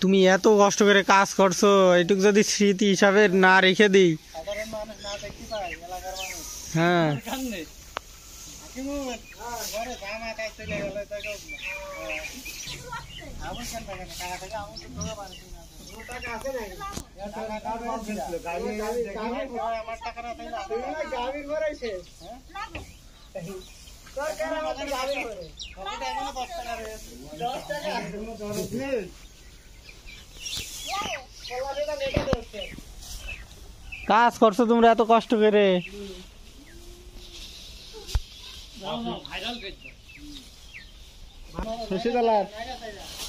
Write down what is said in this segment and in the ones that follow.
তুমি এত কষ্ট করে কাজ করছো, এইটুক যদি স্মৃতি হিসাবে না রেখে দিই। হ্যাঁ কাজ করছো তোমরা এত কষ্ট করে।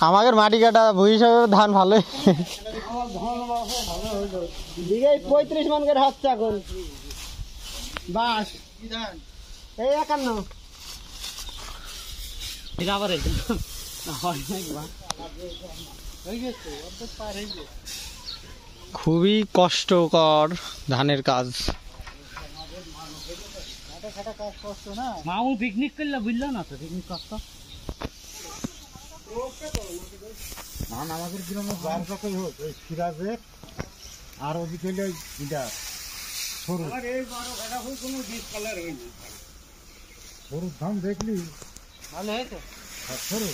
আমাদের মাটি কাটা ভুই হিসাবে ধান ভালো। 35 মান করে হচ্ছে এখন। বাস এই 51 খুবই কষ্টকর ধানের কাজ। মামু পিকনিক করলে বুঝলো না তো পিকনিক কষ্ট। ধান আমাদের গ্রামে বার যতই হোক ওই সিরাজের আর ওদিকে হইলে এটা সরু সরুর ধান দেখলি ভালো হয়েছে। সরু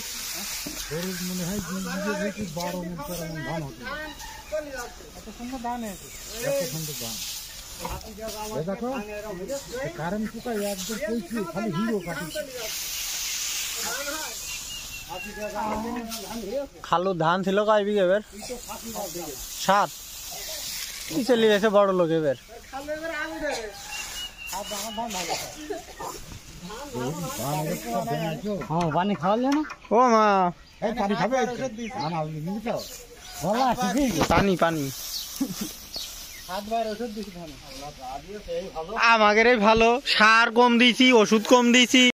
সরু মনে হয় 12 মণ 13 মণ ধান হতো। এত সুন্দর ধান হয়েছে, এত সুন্দর ধান। দেখো কারেন্ট পোকায় একদম পৌঁছে খালি হিরো কাটি। খালু ধান ছিল কয় বিঘে এবার? 7 কি চলে গেছে বড় লোক এবার। পানি খাওয়ালে না? ও মা পানি খাবে পানি পানি আমাদের ভালো, সার কম দিয়েছি, ওষুধ কম দিয়েছি।